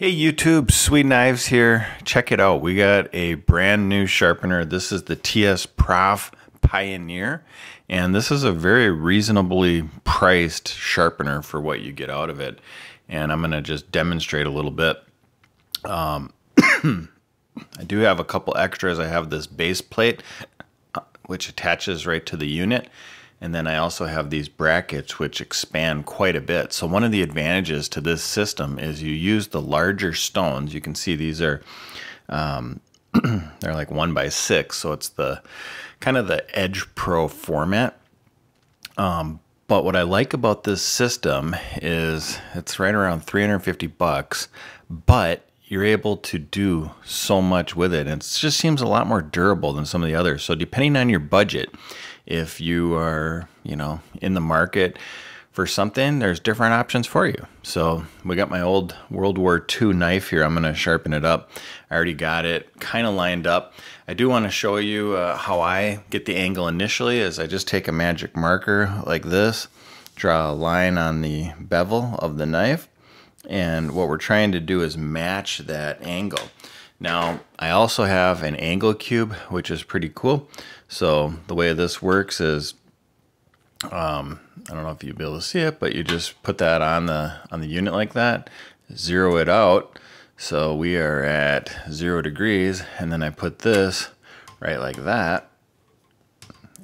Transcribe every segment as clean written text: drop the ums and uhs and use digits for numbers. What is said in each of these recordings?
Hey YouTube, Sweetknives here. Check it out. We got a brand new sharpener. This is the TSPROF Pioneer, and this is a very reasonably priced sharpener for what you get out of it. And I'm going to just demonstrate a little bit. I do have a couple extras. I have this base plate, which attaches right to the unit. And then I also have these brackets which expand quite a bit. So one of the advantages to this system is you use the larger stones. You can see these are, they're like 1x6. So it's the kind of the Edge Pro format. But what I like about this system is it's right around 350 bucks, but you're able to do so much with it. And it just seems a lot more durable than some of the others. So depending on your budget, if you are, in the market for something, there's different options for you. So we got my old World War II knife here. I'm going to sharpen it up. I already got it kind of lined up. I do want to show you how I get the angle initially is I just take a magic marker like this, draw a line on the bevel of the knife. And what we're trying to do is match that angle. Now, I also have an angle cube, which is pretty cool. So the way this works is, I don't know if you'll be able to see it, but you just put that on the unit like that, zero it out. So we are at 0 degrees, and then I put this right like that,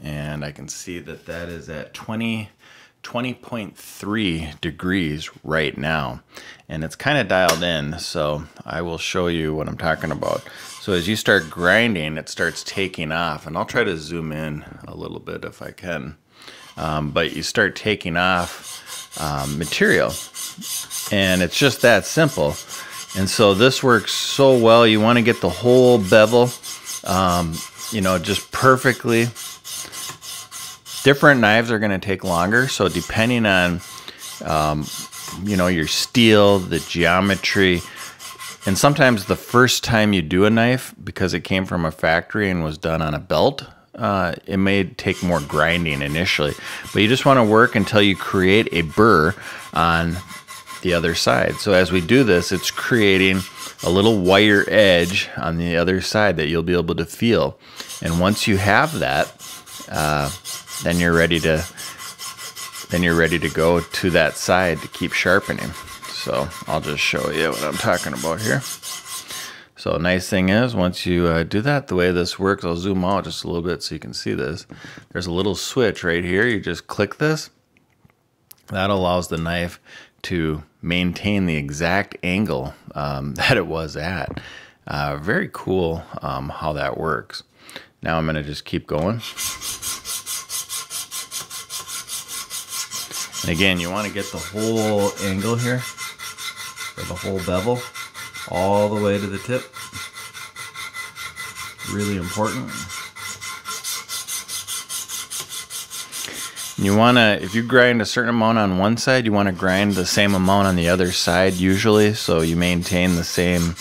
and I can see that that is at 20.3 degrees right now, and it's kind of dialed in, so I will show you what I'm talking about. So as you start grinding, it starts taking off, and I'll try to zoom in a little bit if I can, but you start taking off material, and it's just that simple. And so this works so well. You want to get the whole bevel just perfectly. Different knives are going to take longer, so depending on your steel, the geometry, and sometimes the first time you do a knife, because it came from a factory and was done on a belt, it may take more grinding initially, but you just want to work until you create a burr on the other side. So as we do this, it's creating a little wire edge on the other side that you'll be able to feel, and once you have that, then you're ready to go to that side to keep sharpening. So I'll just show you what I'm talking about here. So nice thing is, once you do that, the way this works, I'll zoom out just a little bit so you can see this. There's a little switch right here. You just click this. That allows the knife to maintain the exact angle that it was at. Very cool how that works. Now I'm going to just keep going. And again, you want to get the whole angle here, or the whole bevel, all the way to the tip. Really important. You want to, if you grind a certain amount on one side, you want to grind the same amount on the other side usually, so you maintain the same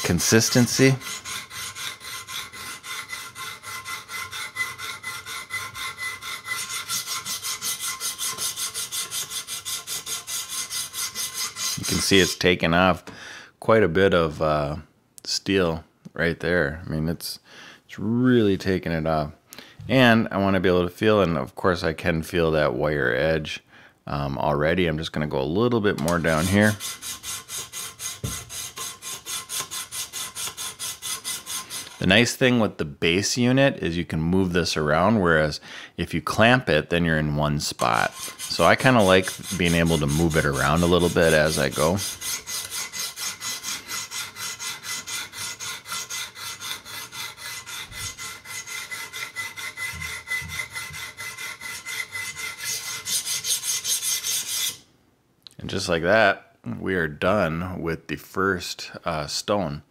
consistency. You can see it's taken off quite a bit of steel right there. I mean, it's really taking it off. And I want to be able to feel, and of course I can feel that wire edge already. I'm just going to go a little bit more down here. The nice thing with the base unit is you can move this around, whereas if you clamp it, then you're in one spot. So I kind of like being able to move it around a little bit as I go. And just like that, we are done with the first stone.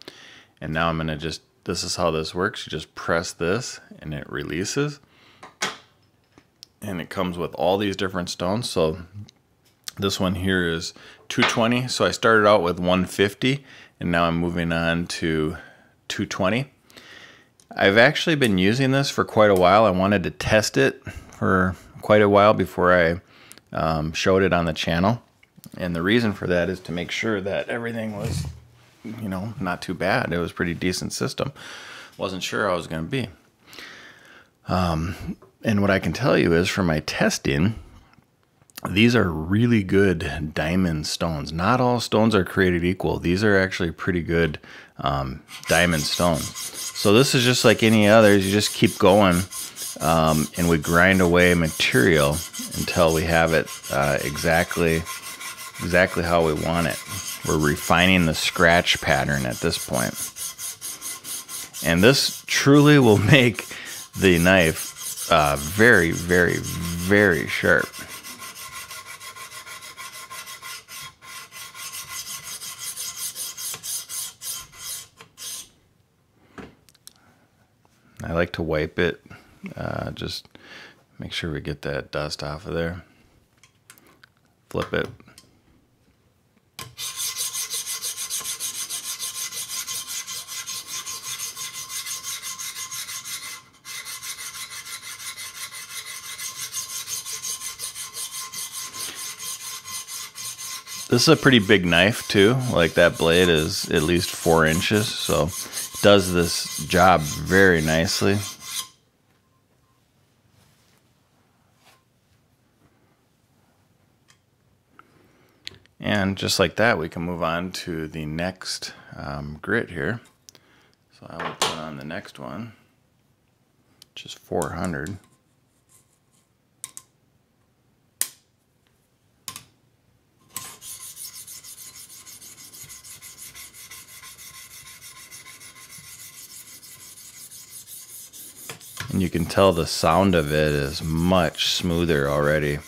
And now I'm going to just, this is how this works. You just press this and it releases. And it comes with all these different stones. So this one here is 220. So I started out with 150 and now I'm moving on to 220. I've actually been using this for quite a while. I wanted to test it for quite a while before I showed it on the channel. And the reason for that is to make sure that everything was, you know, not too bad. It was a pretty decent system. Wasn't sure how it was going to be. And what I can tell you is from my testing, these are really good diamond stones. Not all stones are created equal. These are actually pretty good diamond stones. So this is just like any others. You just keep going and we grind away material until we have it exactly how we want it. We're refining the scratch pattern at this point. And this truly will make the knife very, very, very sharp. I like to wipe it, just make sure we get that dust off of there. Flip it. This is a pretty big knife too. Like that blade is at least 4 inches, so it does this job very nicely. And just like that, we can move on to the next grit here. So I will put on the next one, which is 400. And you can tell the sound of it is much smoother already.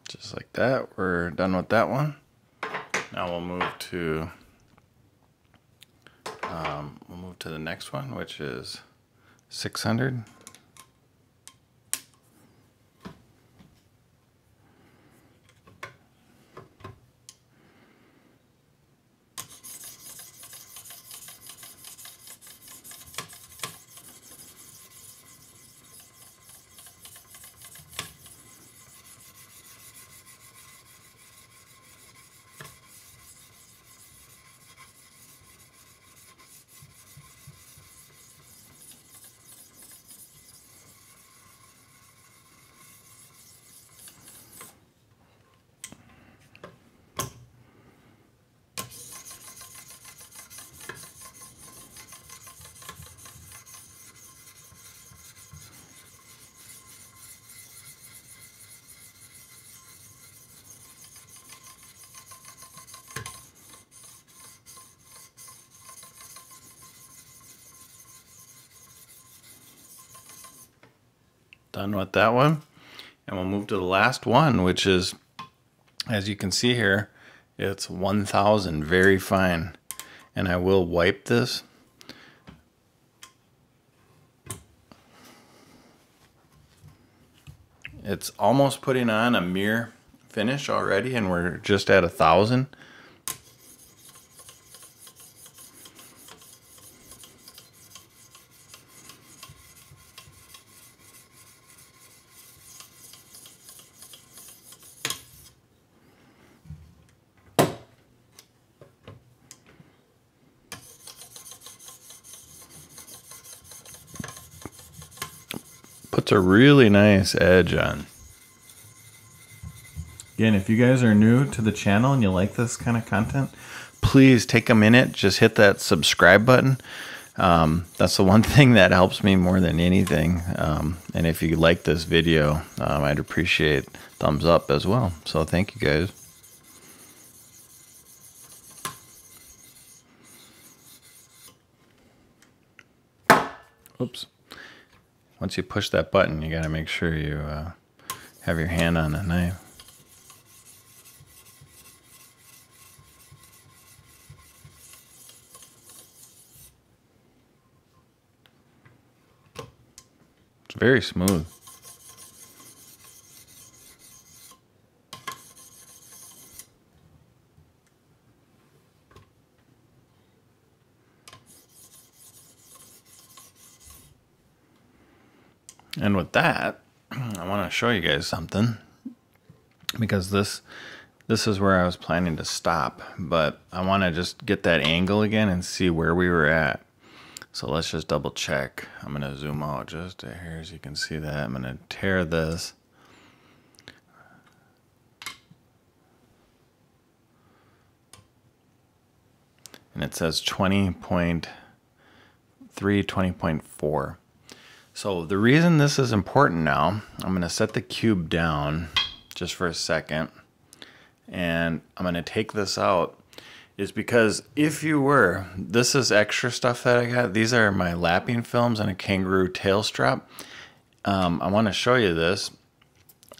Just like that, we're done with that one. Now we'll move to the next one, which is 600. Done with that one, and we'll move to the last one, which is, as you can see here, it's 1000, very fine. And I will wipe this. It's almost putting on a mirror finish already, and we're just at 1000. Puts a really nice edge on. Again, if you guys are new to the channel and you like this kind of content, please take a minute, just hit that subscribe button. That's the one thing that helps me more than anything. And if you like this video, I'd appreciate thumbs up as well. So thank you guys. whoops. Once you push that button, you got to make sure you have your hand on the knife. It's very smooth. And with that, I want to show you guys something, because this is where I was planning to stop, but I want to just get that angle again and see where we were at. So let's just double check. I'm going to zoom out just a hair so you can see that. I'm going to tear this. And it says 20.3, 20.4. So the reason this is important now, I'm going to set the cube down just for a second, and I'm going to take this out, is because if you were, this is extra stuff that I got. These are my lapping films and a Kangaroo tail strap. I want to show you this.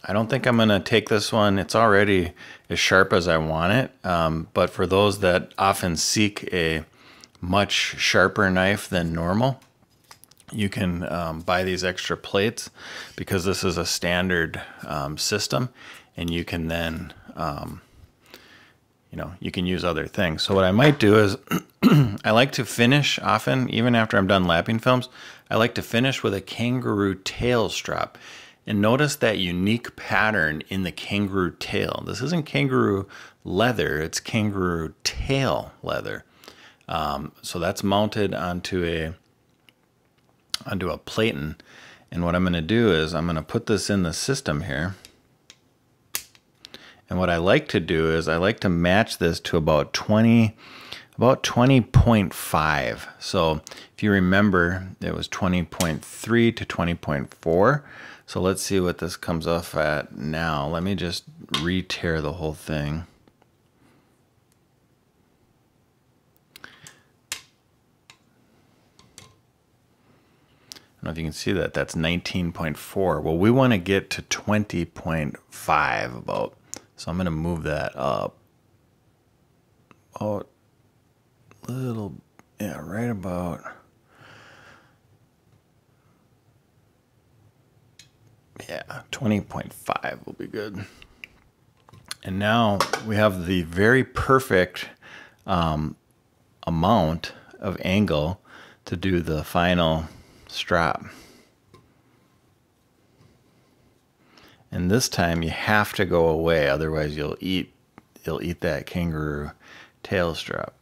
I don't think I'm going to take this one. It's already as sharp as I want it, but for those that often seek a much sharper knife than normal, you can buy these extra plates, because this is a standard system, and you can then, you know, you can use other things. So what I might do is, I like to finish often, even after I'm done lapping films, I like to finish with a Kangaroo tail strap. And notice that unique pattern in the Kangaroo tail. This isn't Kangaroo leather, it's Kangaroo tail leather. So that's mounted onto a platen, and what I'm going to do is I'm going to put this in the system here, and what I like to do is I like to match this to about 20.5. So if you remember, it was 20.3 to 20.4. So let's see what this comes off at now. Let me just re-tear the whole thing. I don't know if you can see that. That's 19.4. Well, we want to get to 20.5 about. So I'm going to move that up. Oh, little, yeah, right about. Yeah, 20.5 will be good. And now we have the very perfect amount of angle to do the final strap. And this time you have to go away, otherwise you'll eat that Kangaroo tail strap.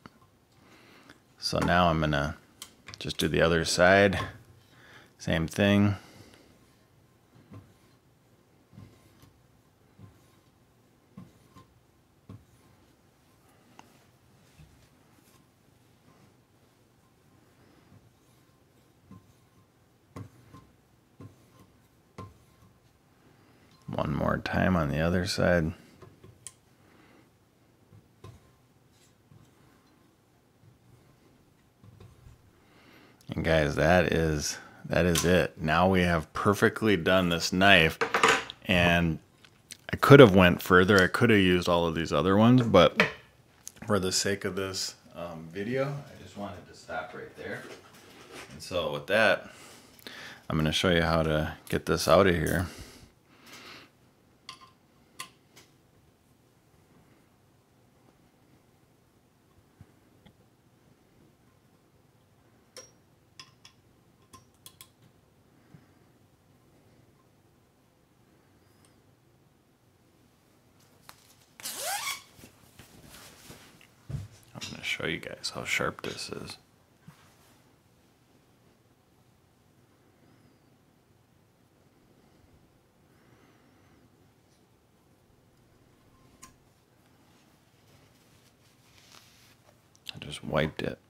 So now I'm gonna just do the other side, same thing. One more time on the other side. And guys, that is it. Now we have perfectly done this knife, and I could have went further. I could have used all of these other ones, but for the sake of this video, I just wanted to stop right there. And so with that, I'm going to show you how to get this out of here. Show you guys how sharp this is. I just wiped it.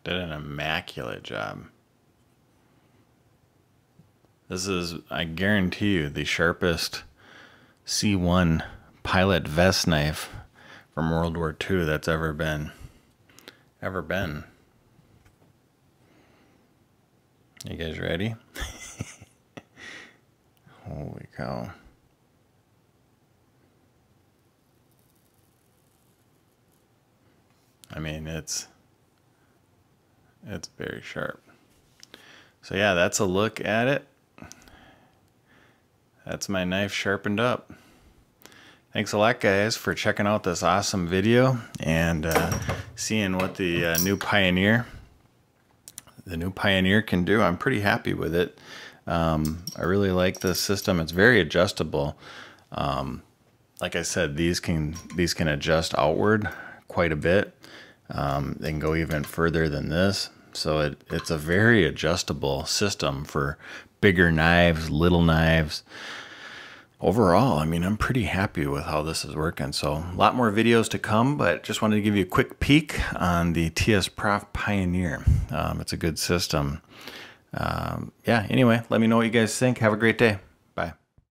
Did an immaculate job. This is, I guarantee you, the sharpest C1 pilot vest knife from World War II that's ever been. You guys ready? Holy cow. I mean, it's very sharp. So yeah, that's a look at it. That's my knife sharpened up. Thanks a lot, guys, for checking out this awesome video and seeing what the new Pioneer can do. I'm pretty happy with it. I really like this system. It's very adjustable. Like I said, these can adjust outward quite a bit. They can go even further than this. So it's a very adjustable system for bigger knives, little knives. Overall, I mean, I'm pretty happy with how this is working. So a lot more videos to come, but just wanted to give you a quick peek on the TSPROF Pioneer. It's a good system. Yeah, anyway, let me know what you guys think. Have a great day.